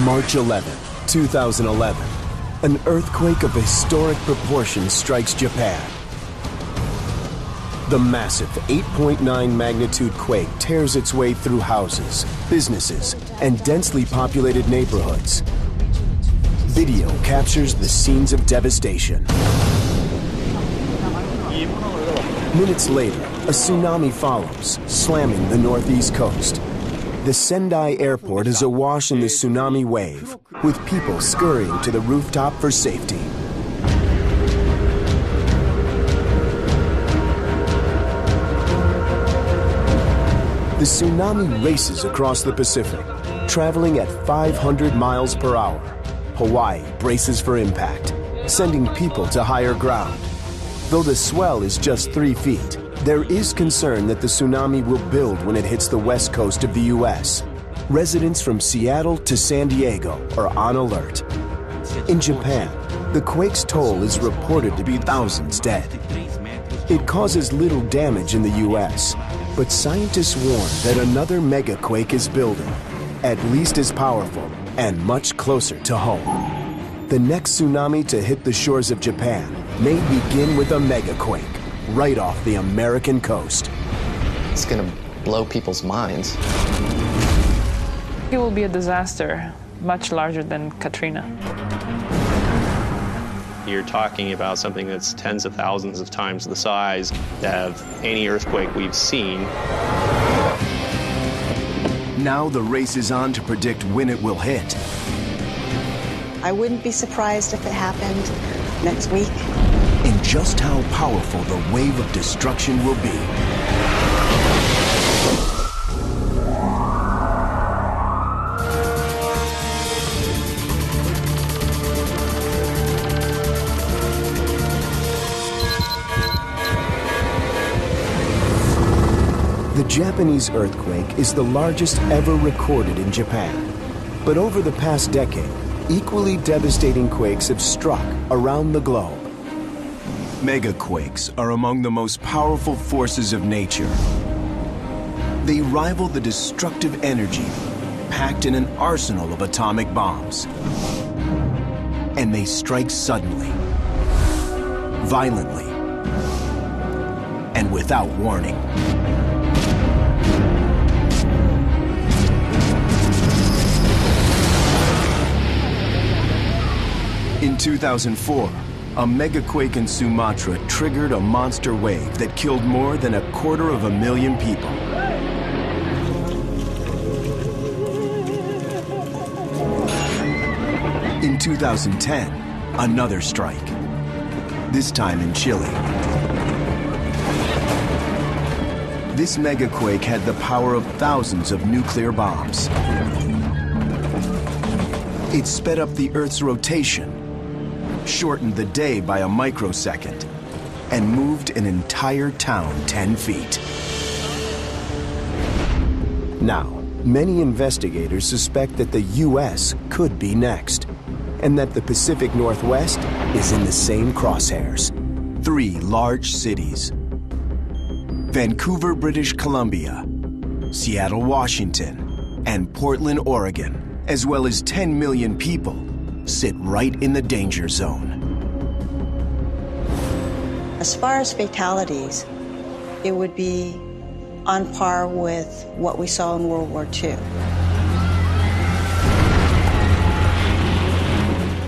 March 11, 2011. An earthquake of historic proportions strikes Japan. The massive 8.9 magnitude quake tears its way through houses, businesses, and densely populated neighborhoods. Video captures the scenes of devastation. Minutes later, a tsunami follows, slamming the northeast coast. The Sendai airport is awash in the tsunami wave, with people scurrying to the rooftop for safety. The tsunami races across the Pacific, traveling at 500 miles per hour. Hawaii braces for impact, sending people to higher ground. Though the swell is just 3 feet, there is concern that the tsunami will build when it hits the west coast of the U.S. Residents from Seattle to San Diego are on alert. In Japan, the quake's toll is reported to be thousands dead. It causes little damage in the U.S., but scientists warn that another megaquake is building, at least as powerful and much closer to home. The next tsunami to hit the shores of Japan may begin with a megaquake right off the American coast. It's going to blow people's minds. It will be a disaster much larger than Katrina. You're talking about something that's tens of thousands of times the size of any earthquake we've seen. Now the race is on to predict when it will hit. I wouldn't be surprised if it happened next week. And just how powerful the wave of destruction will be. The Japanese earthquake is the largest ever recorded in Japan. But over the past decade, equally devastating quakes have struck around the globe. Megaquakes are among the most powerful forces of nature. They rival the destructive energy packed in an arsenal of atomic bombs. And they strike suddenly, violently, and without warning. In 2004, a megaquake in Sumatra triggered a monster wave that killed more than 250,000 people. In 2010, another strike, this time in Chile. This megaquake had the power of thousands of nuclear bombs. It sped up the Earth's rotation, shortened the day by a microsecond, and moved an entire town 10 feet. Now, many investigators suspect that the U.S. could be next, and that the Pacific Northwest is in the same crosshairs. 3 large cities: Vancouver, British Columbia, Seattle, Washington, and Portland, Oregon, as well as 10 million people, sit right in the danger zone. As far as fatalities, it would be on par with what we saw in World War II.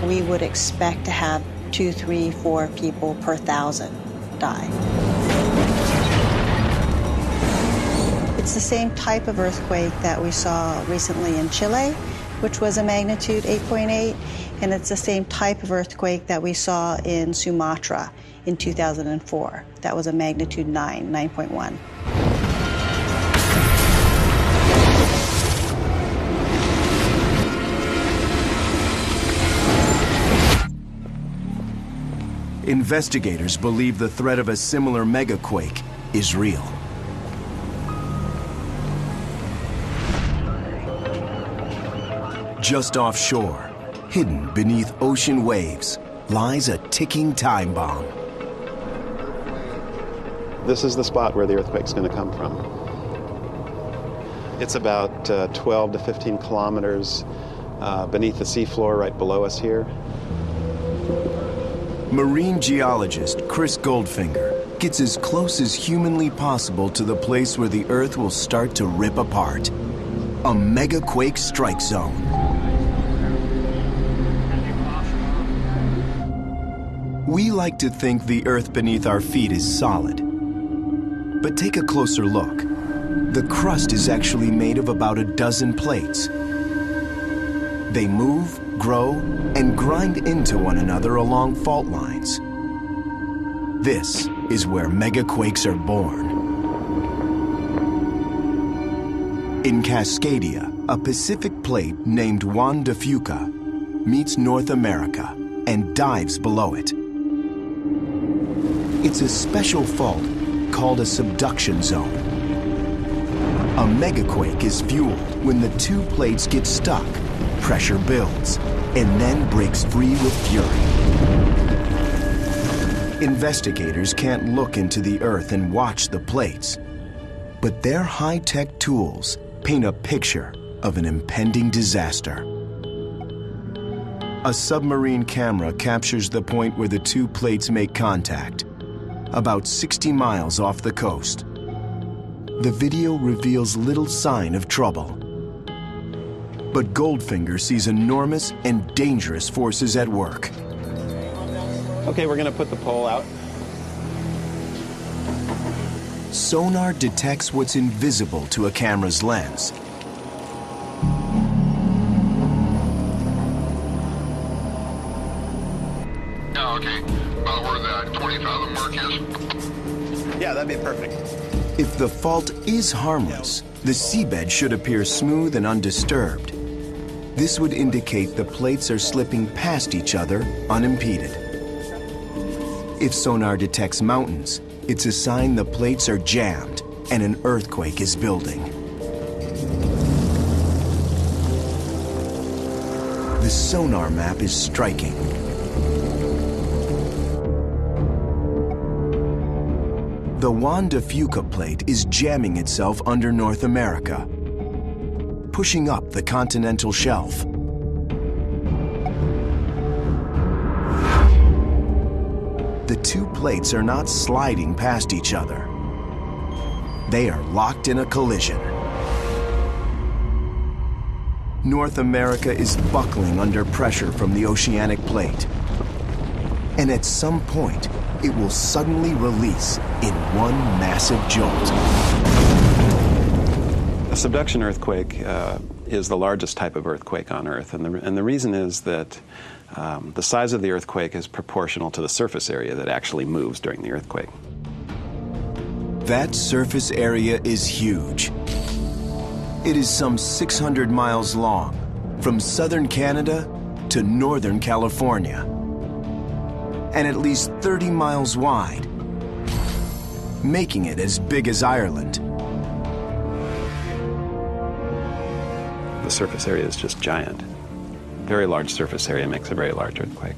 We would expect to have 2, 3, 4 people per 1,000 die. It's the same type of earthquake that we saw recently in Chile, which was a magnitude 8.8, and it's the same type of earthquake that we saw in Sumatra in 2004. That was a magnitude 9.1. Investigators believe the threat of a similar megaquake is real. Just offshore, hidden beneath ocean waves, lies a ticking time bomb. This is the spot where the earthquake's going to come from. It's about 12 to 15 kilometers beneath the seafloor right below us here. Marine geologist Chris Goldfinger gets as close as humanly possible to the place where the Earth will start to rip apart. A megaquake strike zone. We like to think the Earth beneath our feet is solid. But take a closer look. The crust is actually made of about a dozen plates. They move, grow, and grind into one another along fault lines. This is where megaquakes are born. In Cascadia, a Pacific plate named Juan de Fuca meets North America and dives below it. It's a special fault called a subduction zone. A megaquake is fueled when the two plates get stuck, pressure builds, and then breaks free with fury. Investigators can't look into the Earth and watch the plates, but their high-tech tools paint a picture of an impending disaster. A submarine camera captures the point where the two plates make contact, about 60 miles off the coast. The video reveals little sign of trouble. But Goldfinger sees enormous and dangerous forces at work. Okay, we're going to put the pole out. Sonar detects what's invisible to a camera's lens. Yeah, okay. About where the 20,000 mark is? Yeah, that'd be perfect. If the fault is harmless, the seabed should appear smooth and undisturbed. This would indicate the plates are slipping past each other unimpeded. If sonar detects mountains, it's a sign the plates are jammed and an earthquake is building. The sonar map is striking. The Juan de Fuca plate is jamming itself under North America, pushing up the continental shelf. The two plates are not sliding past each other. They are locked in a collision. North America is buckling under pressure from the oceanic plate. And at some point, it will suddenly release in one massive jolt. A subduction earthquake is the largest type of earthquake on Earth, and the reason is that the size of the earthquake is proportional to the surface area that actually moves during the earthquake. That surface area is huge. It is some 600 miles long, from southern Canada to northern California, and at least 30 miles wide, making it as big as Ireland. The surface area is just giant. Very large surface area makes a very large earthquake.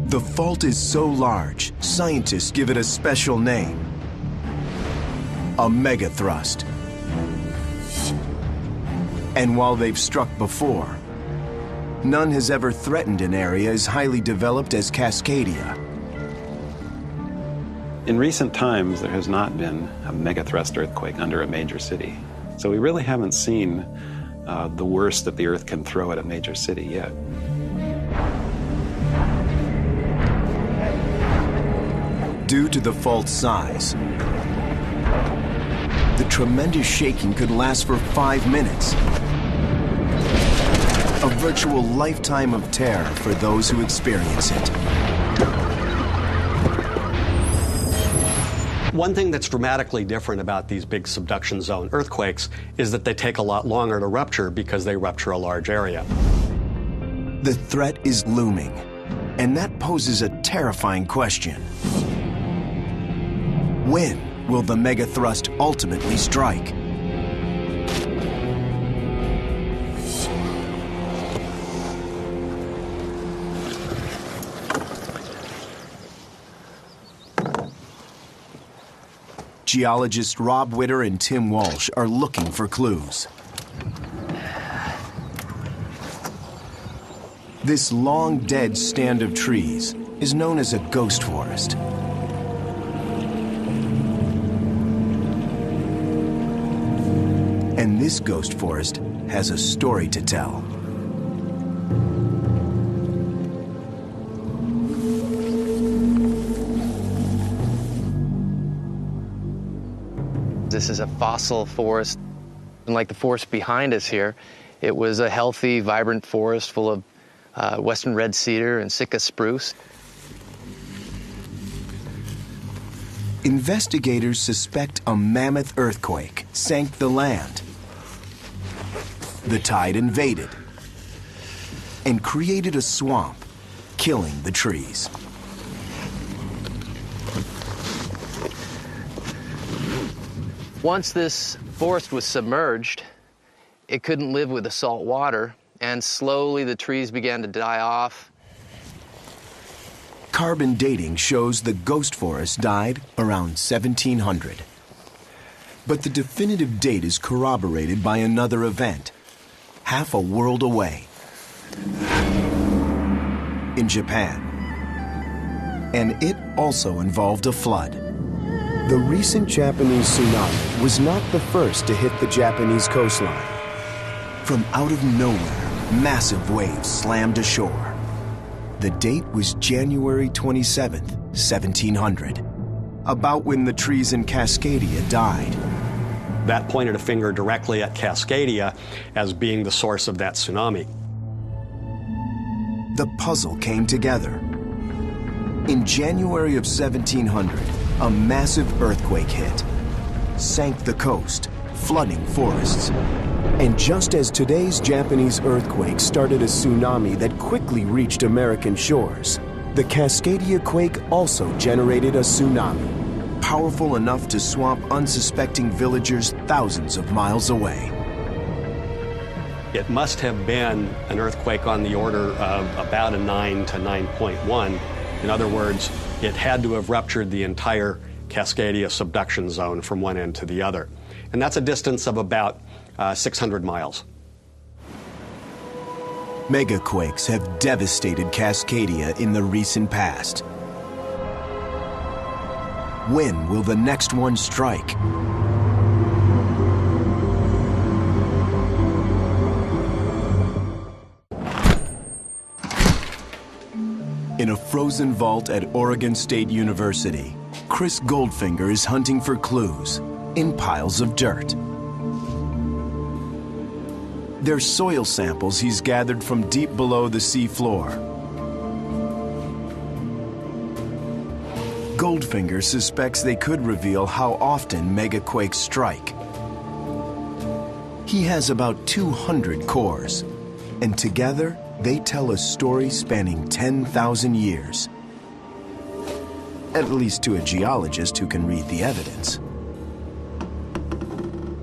The fault is so large, scientists give it a special name: a megathrust. And while they've struck before, none has ever threatened an area as highly developed as Cascadia. In recent times, there has not been a megathrust earthquake under a major city. So we really haven't seen the worst that the Earth can throw at a major city yet. Due to the fault's size, the tremendous shaking could last for 5 minutes. A virtual lifetime of terror for those who experience it. One thing that's dramatically different about these big subduction zone earthquakes is that they take a lot longer to rupture because they rupture a large area. The threat is looming, and that poses a terrifying question. When will the megathrust ultimately strike? Geologists Rob Witter and Tim Walsh are looking for clues. This long dead stand of trees is known as a ghost forest. And this ghost forest has a story to tell. This is a fossil forest. And like the forest behind us here, it was a healthy, vibrant forest full of western red cedar and Sitka spruce. Investigators suspect a mammoth earthquake sank the land. The tide invaded and created a swamp, killing the trees. Once this forest was submerged, it couldn't live with the salt water, and slowly the trees began to die off. Carbon dating shows the ghost forest died around 1700. But the definitive date is corroborated by another event, half a world away, in Japan. And it also involved a flood. The recent Japanese tsunami was not the first to hit the Japanese coastline. From out of nowhere, massive waves slammed ashore. The date was January 27th, 1700, about when the trees in Cascadia died. That pointed a finger directly at Cascadia as being the source of that tsunami. The puzzle came together. In January of 1700, a massive earthquake hit, sank the coast, flooding forests. And just as today's Japanese earthquake started a tsunami that quickly reached American shores, the Cascadia quake also generated a tsunami, powerful enough to swamp unsuspecting villagers thousands of miles away. It must have been an earthquake on the order of about a 9 to 9.1. In other words, it had to have ruptured the entire Cascadia subduction zone from one end to the other. And that's a distance of about 600 miles. Megaquakes have devastated Cascadia in the recent past. When will the next one strike? In a frozen vault at Oregon State University, Chris Goldfinger is hunting for clues in piles of dirt. They're soil samples he's gathered from deep below the sea floor. Goldfinger suspects they could reveal how often megaquakes strike. He has about 200 cores, and together they tell a story spanning 10,000 years. At least to a geologist who can read the evidence.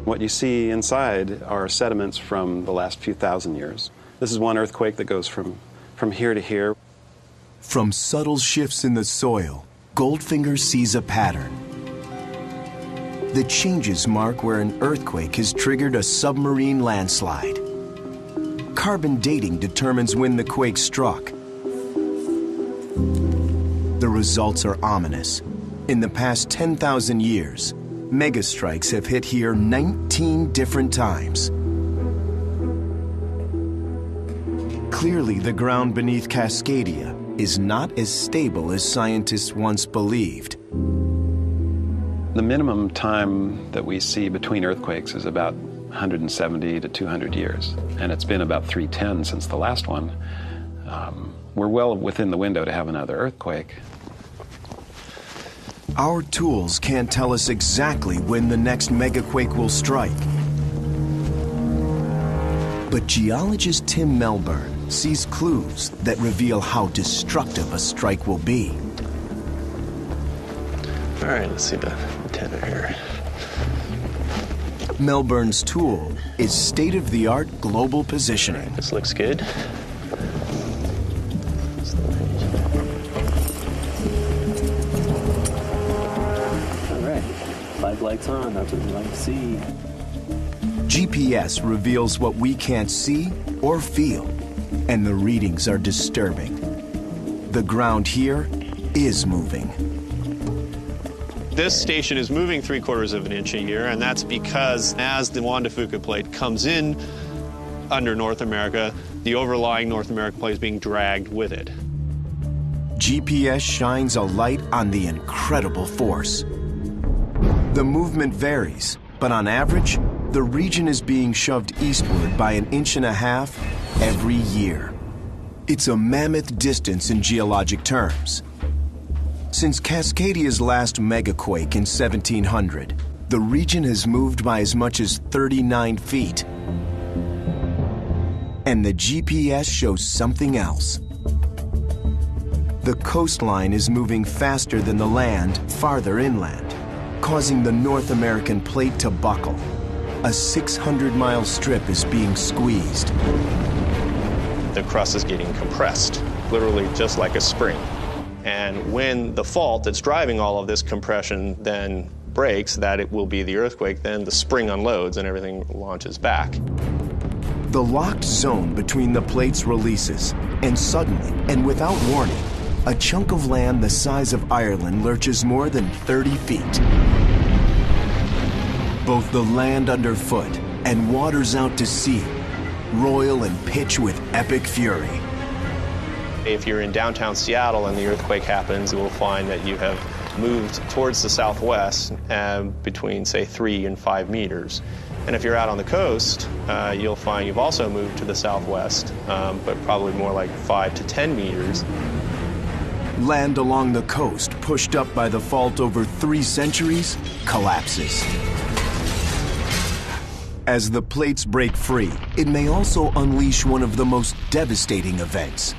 What you see inside are sediments from the last few thousand years. This is one earthquake that goes from here to here. From subtle shifts in the soil, Goldfinger sees a pattern. The changes mark where an earthquake has triggered a submarine landslide. Carbon dating determines when the quake struck. The results are ominous. In the past 10,000 years, megastrikes have hit here 19 different times. Clearly, the ground beneath Cascadia is not as stable as scientists once believed. The minimum time that we see between earthquakes is about 170 to 200 years, and it's been about 310 since the last one. We're well within the window to have another earthquake. Our tools can't tell us exactly when the next megaquake will strike. But geologist Tim Melbourne sees clues that reveal how destructive a strike will be. All right, let's see the antenna here. Melbourne's tool is state-of-the-art global positioning. This looks good. All right, 5 lights on, that's what we like to see. GPS reveals what we can't see or feel. And the readings are disturbing. The ground here is moving. This station is moving 3/4 of an inch a year, and that's because as the Juan de Fuca plate comes in under North America, the overlying North American plate is being dragged with it. GPS shines a light on the incredible force. The movement varies, but on average, the region is being shoved eastward by 1.5 inches every year. It's a mammoth distance in geologic terms. Since Cascadia's last megaquake in 1700, the region has moved by as much as 39 feet. And the GPS shows something else. The coastline is moving faster than the land farther inland, causing the North American plate to buckle. A 600-mile strip is being squeezed. The crust is getting compressed, literally just like a spring. And when the fault that's driving all of this compression then breaks, that it will be the earthquake, then the spring unloads and everything launches back. The locked zone between the plates releases, and suddenly, and without warning, a chunk of land the size of Ireland lurches more than 30 feet. Both the land underfoot and waters out to sea roil and pitch with epic fury. If you're in downtown Seattle and the earthquake happens, you will find that you have moved towards the southwest between, say, 3 and 5 meters. And if you're out on the coast, you'll find you've also moved to the southwest, but probably more like 5 to 10 meters. Land along the coast, pushed up by the fault over 3 centuries, collapses. As the plates break free, it may also unleash one of the most devastating events: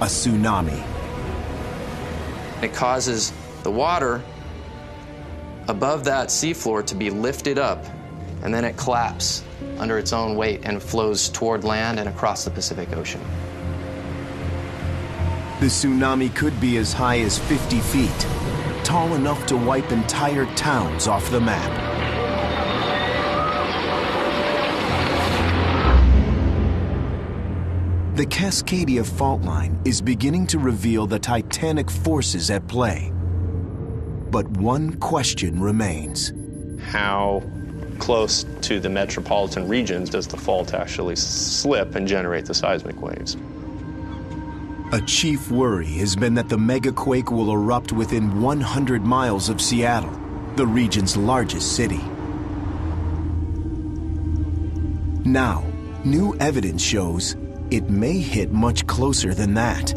a tsunami. It causes the water above that seafloor to be lifted up, and then it collapses under its own weight and flows toward land and across the Pacific Ocean. The tsunami could be as high as 50 feet, tall enough to wipe entire towns off the map. The Cascadia fault line is beginning to reveal the titanic forces at play. But one question remains. How close to the metropolitan regions does the fault actually slip and generate the seismic waves? A chief worry has been that the megaquake will erupt within 100 miles of Seattle, the region's largest city. Now, new evidence shows it may hit much closer than that.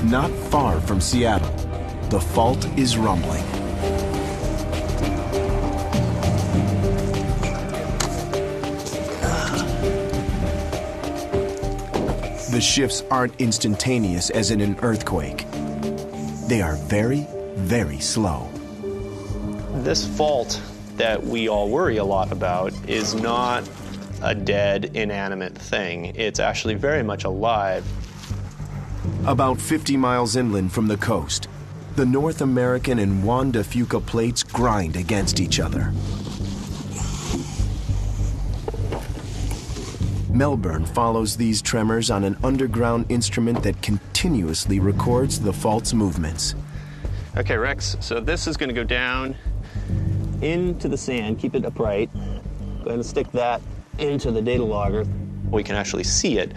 Not far from Seattle, the fault is rumbling. The shifts aren't instantaneous as in an earthquake. They are very, very slow. This fault that we all worry a lot about is not a dead, inanimate thing. It's actually very much alive. About 50 miles inland from the coast, the North American and Juan de Fuca plates grind against each other. Melbourne follows these tremors on an underground instrument that continuously records the fault's movements. Okay, Rex, so this is going to go down into the sand. Keep it upright. Go ahead and stick that into the data logger. We can actually see it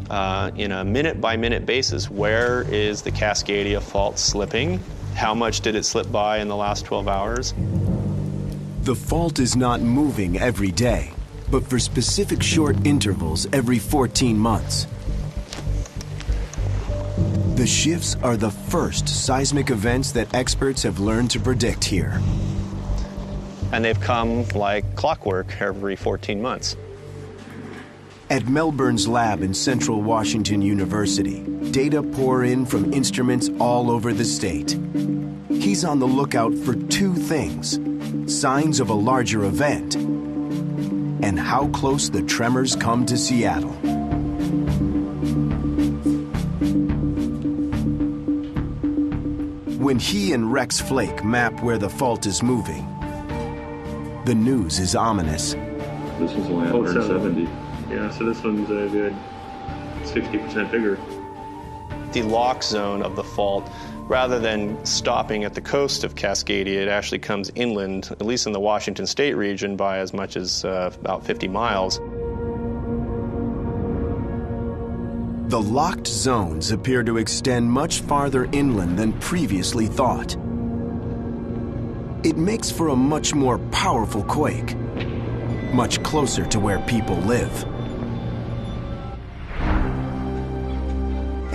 in a minute-by-minute basis. Where is the Cascadia fault slipping? How much did it slip by in the last 12 hours? The fault is not moving every day, but for specific short intervals every 14 months. The shifts are the first seismic events that experts have learned to predict here. And they've come like clockwork every 14 months. At Melbourne's lab in Central Washington University, data pour in from instruments all over the state. He's on the lookout for 2 things: signs of a larger event and how close the tremors come to Seattle. When he and Rex Flake map where the fault is moving, the news is ominous. This one's only 170. Yeah, so this one's a good 60% bigger. The lock zone of the fault, rather than stopping at the coast of Cascadia, it actually comes inland, at least in the Washington State region, by as much as about 50 miles. The locked zones appear to extend much farther inland than previously thought. It makes for a much more powerful quake, much closer to where people live.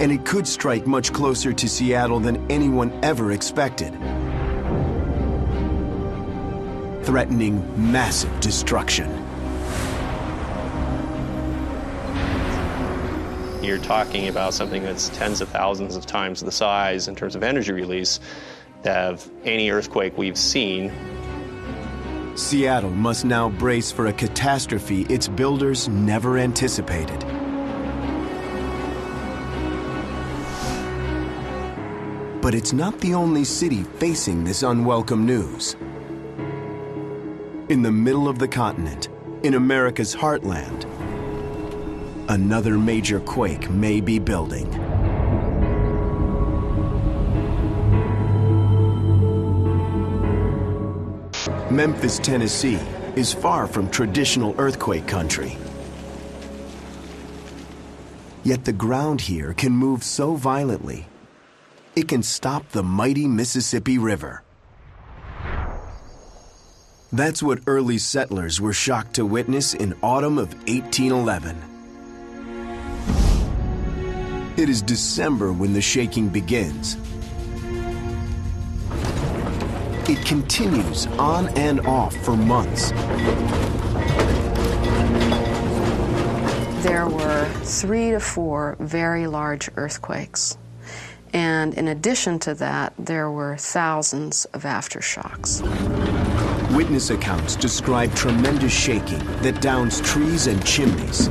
And it could strike much closer to Seattle than anyone ever expected, threatening massive destruction. You're talking about something that's tens of thousands of times the size in terms of energy release of any earthquake we've seen. Seattle must now brace for a catastrophe its builders never anticipated. But it's not the only city facing this unwelcome news. In the middle of the continent, in America's heartland, another major quake may be building. Memphis, Tennessee is far from traditional earthquake country. Yet the ground here can move so violently, it can stop the mighty Mississippi River. That's what early settlers were shocked to witness in autumn of 1811. It is December when the shaking begins. It continues on and off for months. There were 3 to 4 very large earthquakes. And in addition to that, there were thousands of aftershocks. Witness accounts describe tremendous shaking that downs trees and chimneys.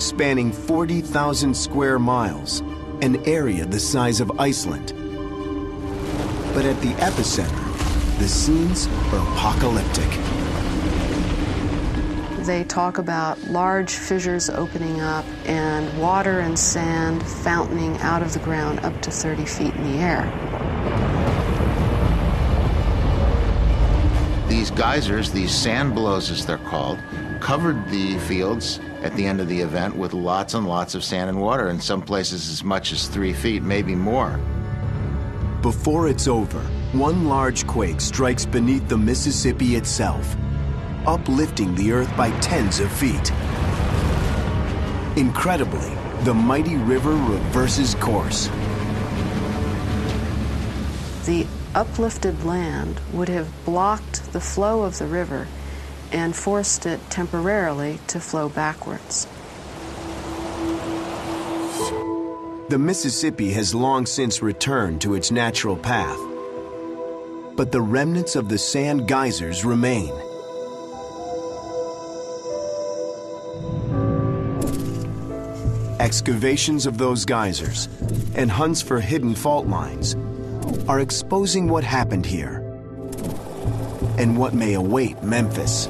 Spanning 40,000 square miles, an area the size of Iceland. But at the epicenter, the scenes are apocalyptic. They talk about large fissures opening up and water and sand fountaining out of the ground up to 30 feet in the air. These geysers, these sand blows as they're called, covered the fields at the end of the event with lots and lots of sand and water, in some places as much as 3 feet, maybe more. Before it's over, one large quake strikes beneath the Mississippi itself, uplifting the earth by tens of feet. Incredibly, the mighty river reverses course. The uplifted land would have blocked the flow of the river and forced it temporarily to flow backwards. The Mississippi has long since returned to its natural path, but the remnants of the sand geysers remain. Excavations of those geysers and hunts for hidden fault lines are exposing what happened here and what may await Memphis.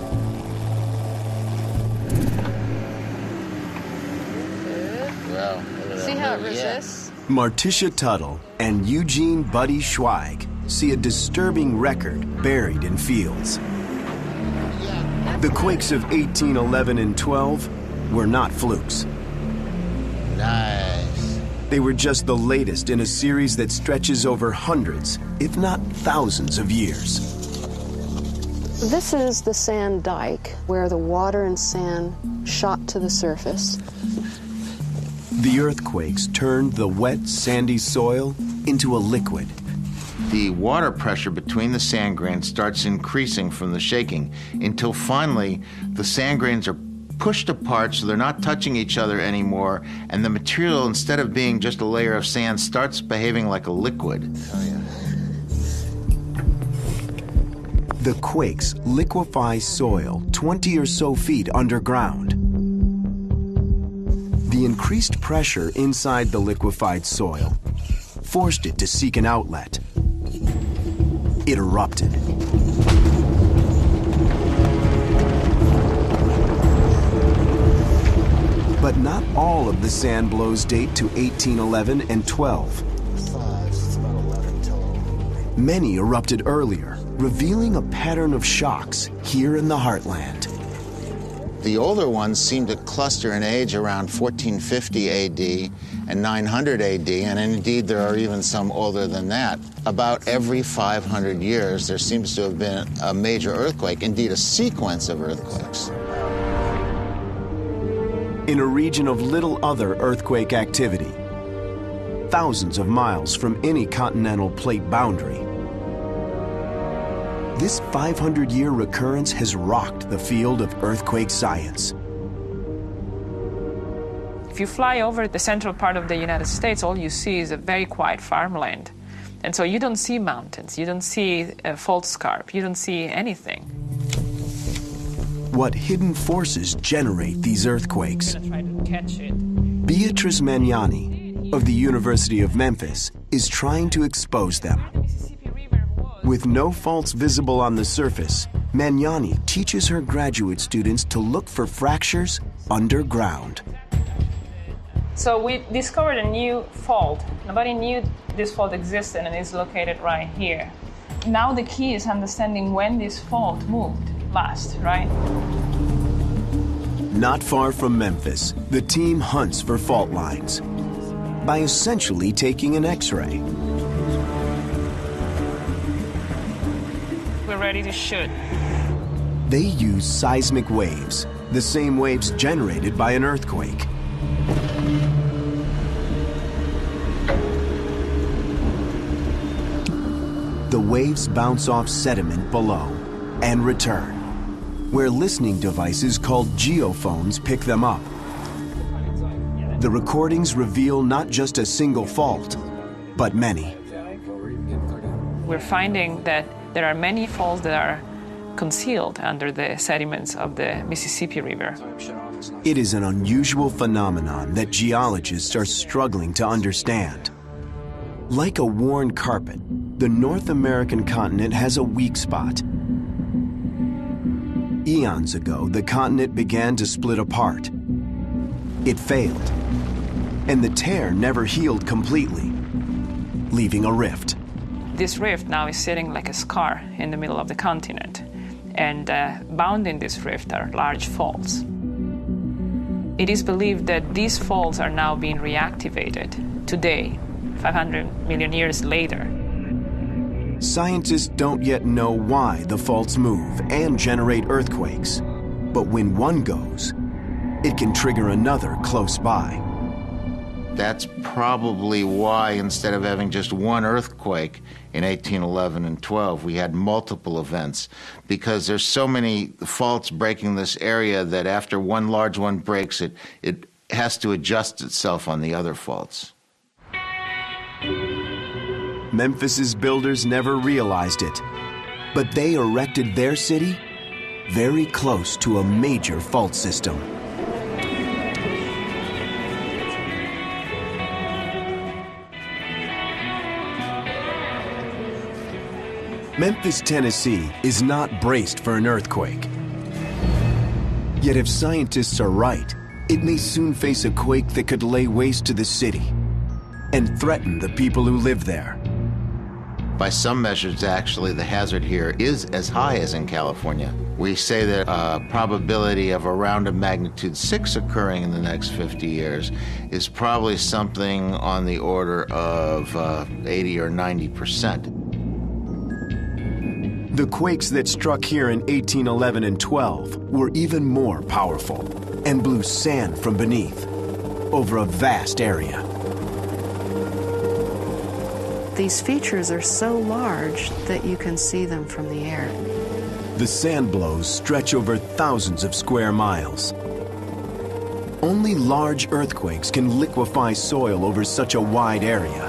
See how it resists? Martisha Tuttle and Eugene Buddy Schweig see a disturbing record buried in fields. The quakes of 1811 and 12 were not flukes. Nice. They were just the latest in a series that stretches over hundreds, if not thousands of years. This is the sand dike where the water and sand shot to the surface. The earthquakes turned the wet, sandy soil into a liquid. The water pressure between the sand grains starts increasing from the shaking until finally the sand grains are pushed apart so they're not touching each other anymore, and the material, instead of being just a layer of sand, starts behaving like a liquid. Oh, yeah. The quakes liquefy soil 20 or so feet underground. The increased pressure inside the liquefied soil forced it to seek an outlet. It erupted. But not all of the sand blows date to 1811 and 12. Many erupted earlier, revealing a pattern of shocks here in the heartland. The older ones seem to cluster in age around 1450 AD and 900 AD, and indeed there are even some older than that. About every 500 years, there seems to have been a major earthquake, indeed a sequence of earthquakes. In a region of little other earthquake activity, thousands of miles from any continental plate boundary, this 500-year recurrence has rocked the field of earthquake science. If you fly over the central part of the United States, all you see is a very quiet farmland. And so you don't see mountains, you don't see a fault scarp, you don't see anything. What hidden forces generate these earthquakes? I'm gonna try to catch it. Beatrice Magnani of the University of Memphis is trying to expose them. With no faults visible on the surface, Magnani teaches her graduate students to look for fractures underground. So we discovered a new fault. Nobody knew this fault existed, and it's located right here. Now the key is understanding when this fault moved last, right? Not far from Memphis, the team hunts for fault lines by essentially taking an X-ray. We're ready to shoot. They use seismic waves, the same waves generated by an earthquake. The waves bounce off sediment below and return, where listening devices called geophones pick them up. The recordings reveal not just a single fault, but many. We're finding that there are many faults that are concealed under the sediments of the Mississippi River. It is an unusual phenomenon that geologists are struggling to understand. Like a worn carpet, the North American continent has a weak spot. Eons ago, the continent began to split apart. It failed, and the tear never healed completely, leaving a rift. This rift now is sitting like a scar in the middle of the continent, and bound in this rift are large faults. It is believed that these faults are now being reactivated today, 500 million years later. Scientists don't yet know why the faults move and generate earthquakes, but when one goes, it can trigger another close by. That's probably why, instead of having just one earthquake in 1811 and 12, we had multiple events, because there's so many faults breaking this area that after one large one breaks, it has to adjust itself on the other faults. Memphis's builders never realized it, but they erected their city very close to a major fault system. Memphis, Tennessee is not braced for an earthquake. Yet if scientists are right, it may soon face a quake that could lay waste to the city and threaten the people who live there. By some measures, actually, the hazard here is as high as in California. We say that a probability of around a magnitude 6 occurring in the next 50 years is probably something on the order of 80 or 90%. The quakes that struck here in 1811 and 12 were even more powerful and blew sand from beneath over a vast area. These features are so large that you can see them from the air. The sand blows stretch over thousands of square miles. Only large earthquakes can liquefy soil over such a wide area.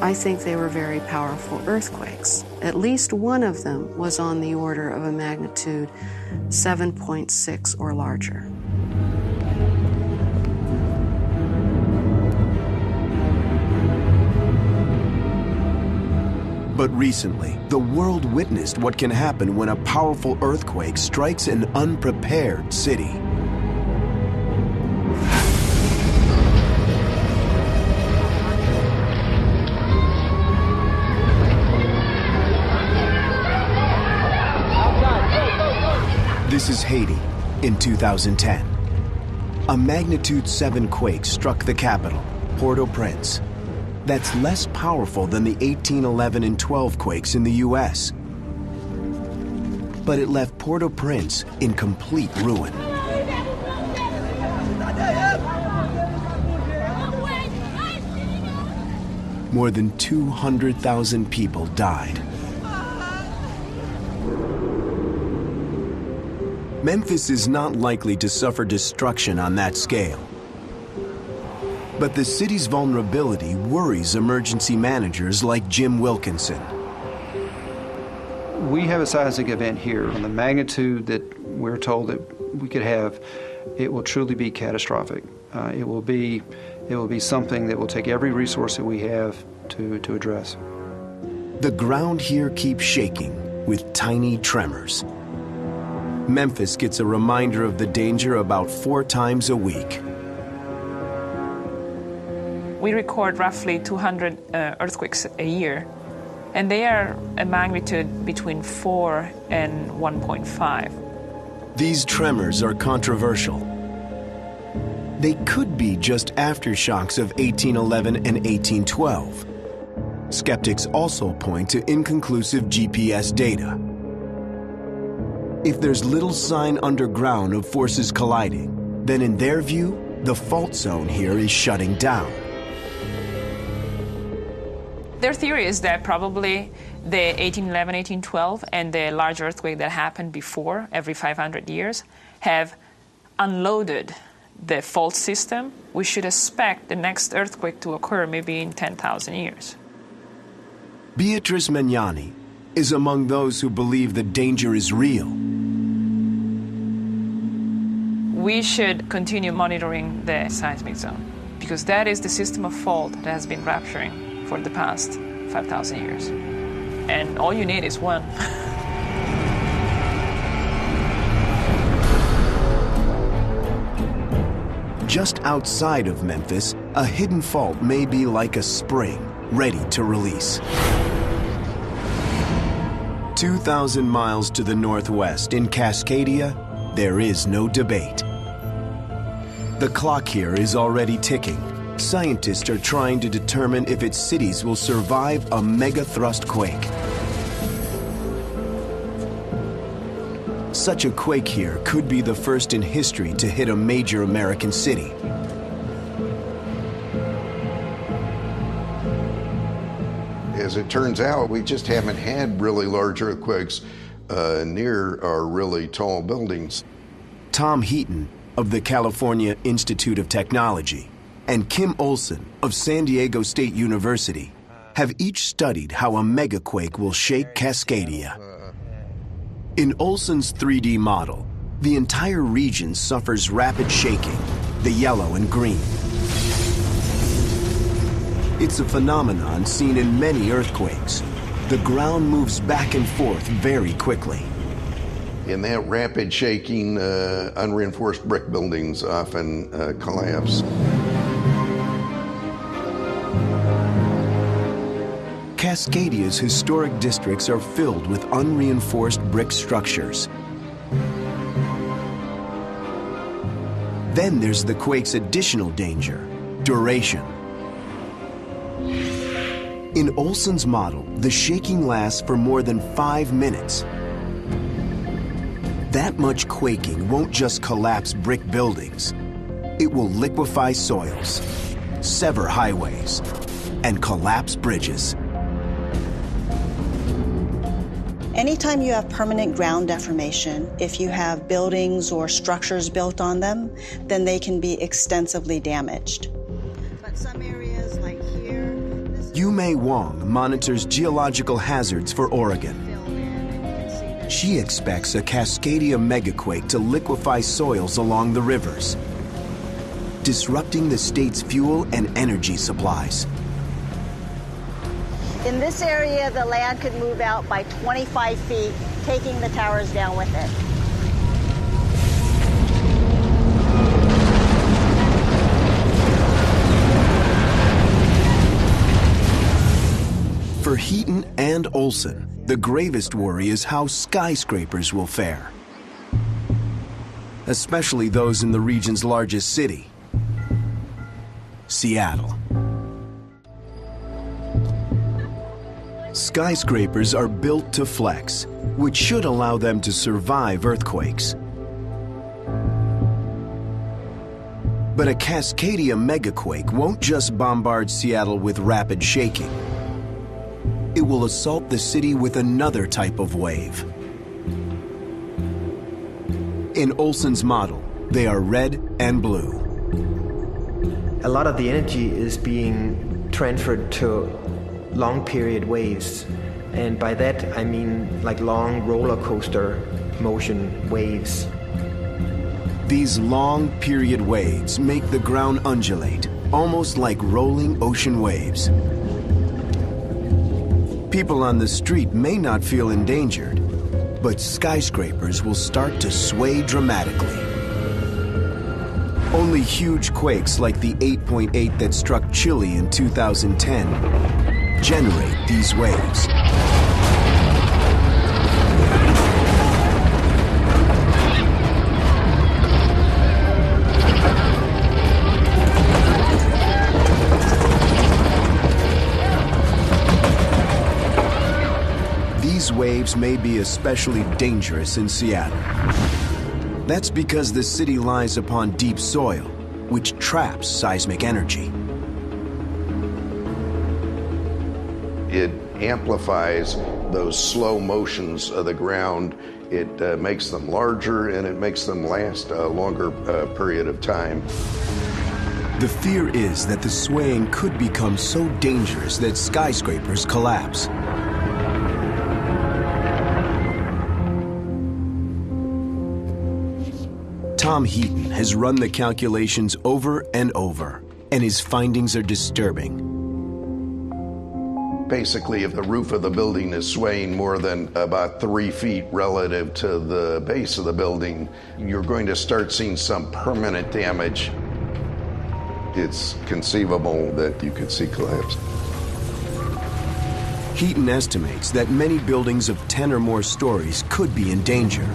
I think they were very powerful earthquakes. At least one of them was on the order of a magnitude 7.6 or larger. But recently, the world witnessed what can happen when a powerful earthquake strikes an unprepared city. This is Haiti in 2010. A magnitude 7 quake struck the capital, Port-au-Prince. That's less powerful than the 1811 and 12 quakes in the US. But it left Port-au-Prince in complete ruin. More than 200,000 people died. Memphis is not likely to suffer destruction on that scale. But the city's vulnerability worries emergency managers like Jim Wilkinson. We have a seismic event here on the magnitude that we're told that we could have. It will truly be catastrophic. It will be something that will take every resource that we have to address. The ground here keeps shaking with tiny tremors. Memphis gets a reminder of the danger about 4 times a week. We record roughly 200 earthquakes a year, and they are a magnitude between 4 and 1.5. These tremors are controversial. They could be just aftershocks of 1811 and 1812. Skeptics also point to inconclusive GPS data. If there's little sign underground of forces colliding, then in their view, the fault zone here is shutting down. Their theory is that probably the 1811, 1812 and the large earthquake that happened before, every 500 years, have unloaded the fault system. We should expect the next earthquake to occur maybe in 10,000 years. Beatrice Magnani is among those who believe the danger is real. We should continue monitoring the seismic zone because that is the system of fault that has been rupturing for the past 5,000 years. And all you need is one. Just outside of Memphis, a hidden fault may be like a spring, ready to release. 2,000 miles to the northwest in Cascadia, there is no debate. The clock here is already ticking. Scientists are trying to determine if its cities will survive a mega-thrust quake. Such a quake here could be the first in history to hit a major American city. As it turns out, we just haven't had really large earthquakes near our really tall buildings. Tom Heaton of the California Institute of Technology and Kim Olson of San Diego State University have each studied how a megaquake will shake Cascadia. In Olson's 3D model, the entire region suffers rapid shaking, the yellow and green. It's a phenomenon seen in many earthquakes. The ground moves back and forth very quickly. In that rapid shaking, unreinforced brick buildings often collapse. Cascadia's historic districts are filled with unreinforced brick structures. Then there's the quake's additional danger, duration. In Olson's model, the shaking lasts for more than 5 minutes. That much quaking won't just collapse brick buildings. It will liquefy soils, sever highways, and collapse bridges. Anytime you have permanent ground deformation, if you have buildings or structures built on them, then they can be extensively damaged. But some areas like here... Yumei Wong monitors geological hazards for Oregon. She expects a Cascadia megaquake to liquefy soils along the rivers, disrupting the state's fuel and energy supplies. In this area, the land could move out by 25 feet, taking the towers down with it. For Heaton and Olson, the gravest worry is how skyscrapers will fare, especially those in the region's largest city, Seattle. Skyscrapers are built to flex, which should allow them to survive earthquakes. But a Cascadia megaquake won't just bombard Seattle with rapid shaking. It will assault the city with another type of wave. In Olson's model, they are red and blue. A lot of the energy is being transferred to long period waves. And by that, I mean like long roller coaster motion waves. These long period waves make the ground undulate, almost like rolling ocean waves. People on the street may not feel endangered, but skyscrapers will start to sway dramatically. Only huge quakes like the 8.8 that struck Chile in 2010 generate these waves. These waves may be especially dangerous in Seattle. That's because the city lies upon deep soil, which traps seismic energy. It amplifies those slow motions of the ground. It makes them larger and it makes them last a longer period of time. The fear is that the swaying could become so dangerous that skyscrapers collapse. Tom Heaton has run the calculations over and over, and his findings are disturbing. Basically, if the roof of the building is swaying more than about 3 feet relative to the base of the building, you're going to start seeing some permanent damage. It's conceivable that you could see collapse. Heaton estimates that many buildings of 10 or more stories could be in danger.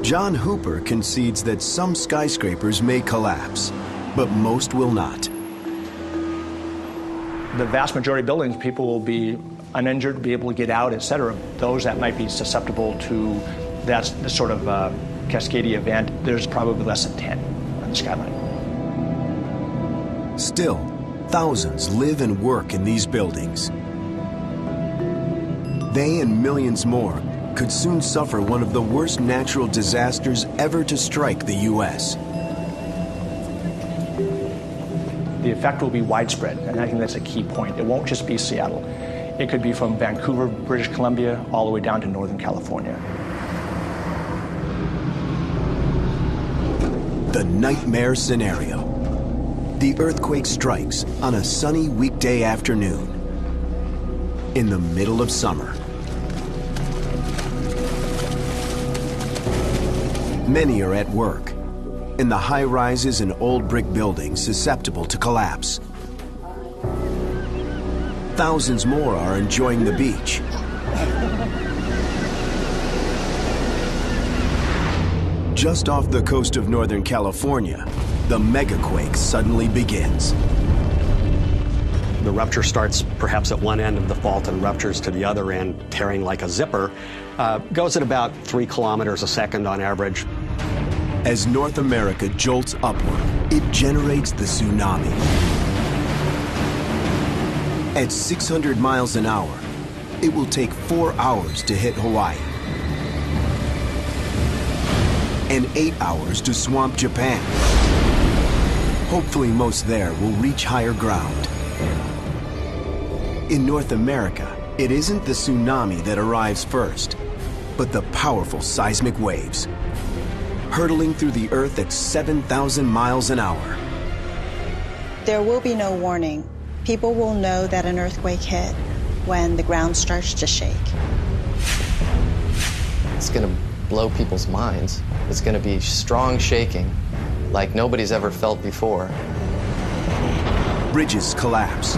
John Hooper concedes that some skyscrapers may collapse, but most will not. The vast majority of buildings, people will be uninjured, be able to get out, etc. Those that might be susceptible to that sort of Cascadia event, there's probably less than 10 on the skyline. Still, thousands live and work in these buildings. They and millions more could soon suffer one of the worst natural disasters ever to strike the U.S. The effect will be widespread, and I think that's a key point. It won't just be Seattle. It could be from Vancouver, British Columbia, all the way down to Northern California. The nightmare scenario. The earthquake strikes on a sunny weekday afternoon in the middle of summer. Many are at work in the high-rises and old brick buildings susceptible to collapse. Thousands more are enjoying the beach. Just off the coast of Northern California, the megaquake suddenly begins. The rupture starts perhaps at one end of the fault and ruptures to the other end, tearing like a zipper. Goes at about 3 kilometers a second on average. As North America jolts upward, it generates the tsunami. At 600 miles an hour, it will take 4 hours to hit Hawaii and 8 hours to swamp Japan. Hopefully most there will reach higher ground. In North America, it isn't the tsunami that arrives first, but the powerful seismic waves, hurtling through the earth at 7,000 miles an hour. There will be no warning. People will know that an earthquake hit when the ground starts to shake. It's going to blow people's minds. It's going to be strong shaking like nobody's ever felt before. Bridges collapse.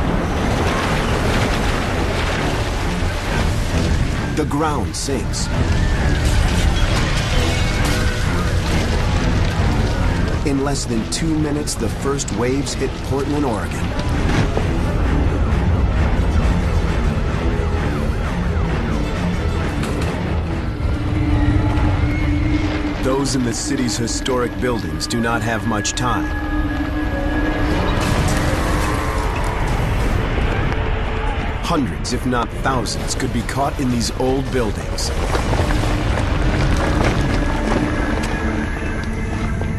The ground sinks. In less than 2 minutes, the first waves hit Portland, Oregon. Those in the city's historic buildings do not have much time. Hundreds, if not thousands, could be caught in these old buildings.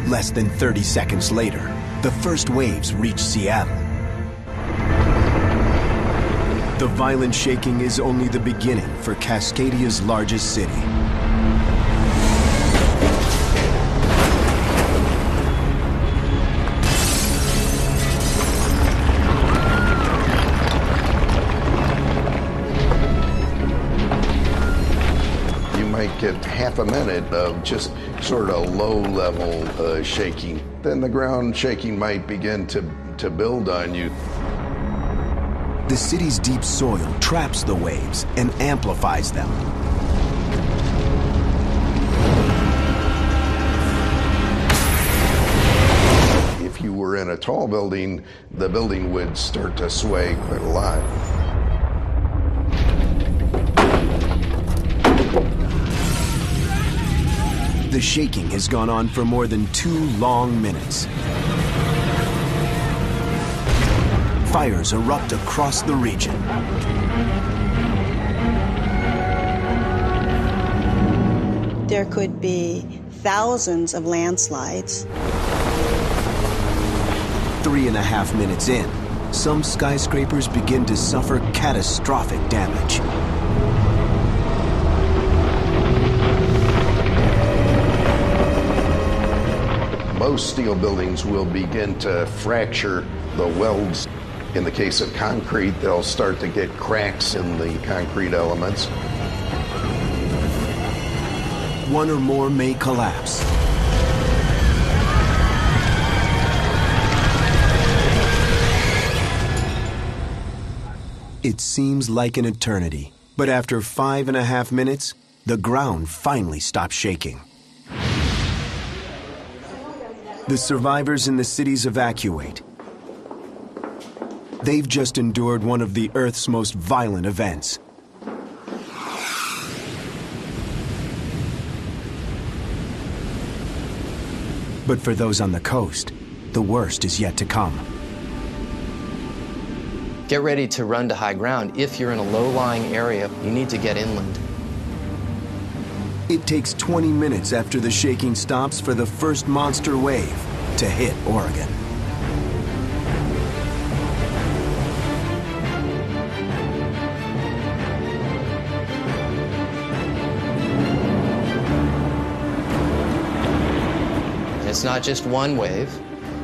Less than 30 seconds later, the first waves reach Seattle. The violent shaking is only the beginning for Cascadia's largest city. Get half a minute of just sort of low-level shaking. Then the ground shaking might begin to build on you. The city's deep soil traps the waves and amplifies them. If you were in a tall building, the building would start to sway quite a lot. The shaking has gone on for more than 2 long minutes. Fires erupt across the region. There could be thousands of landslides. 3.5 minutes in, some skyscrapers begin to suffer catastrophic damage. Most steel buildings will begin to fracture the welds. In the case of concrete, they'll start to get cracks in the concrete elements. One or more may collapse. It seems like an eternity, but after 5.5 minutes, the ground finally stops shaking. The survivors in the cities evacuate. They've just endured one of the Earth's most violent events. But for those on the coast, the worst is yet to come. Get ready to run to high ground. If you're in a low-lying area, you need to get inland. It takes 20 minutes after the shaking stops for the first monster wave to hit Oregon. It's not just one wave.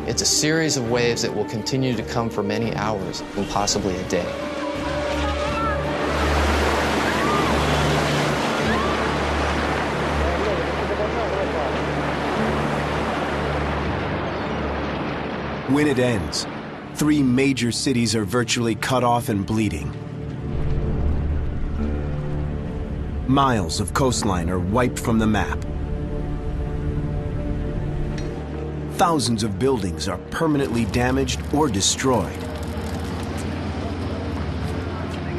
It's a series of waves that will continue to come for many hours and possibly a day. When it ends, 3 major cities are virtually cut off and bleeding. Miles of coastline are wiped from the map. Thousands of buildings are permanently damaged or destroyed.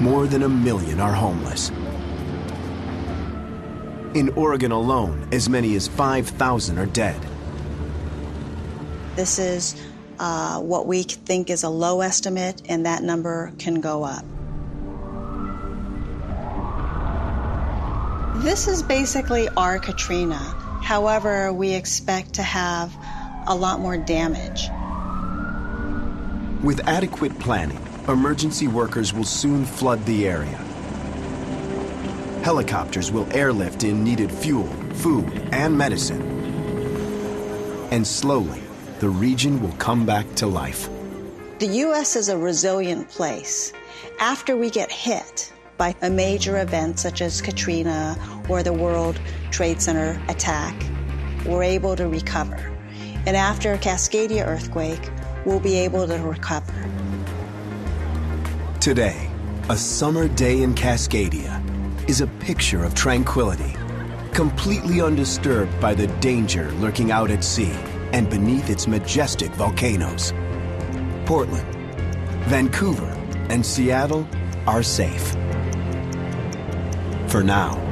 More than 1 million are homeless. In Oregon alone, as many as 5,000 are dead. This is what we think is a low estimate, and that number can go up. This is basically our Katrina. However, we expect to have a lot more damage. With adequate planning, emergency workers will soon flood the area. Helicopters will airlift in needed fuel, food, and medicine. And slowly, the region will come back to life. The U.S. is a resilient place. After we get hit by a major event such as Katrina or the World Trade Center attack, we're able to recover. And after a Cascadia earthquake, we'll be able to recover. Today, a summer day in Cascadia is a picture of tranquility, completely undisturbed by the danger lurking out at sea and beneath its majestic volcanoes. Portland, Vancouver, and Seattle are safe. For now.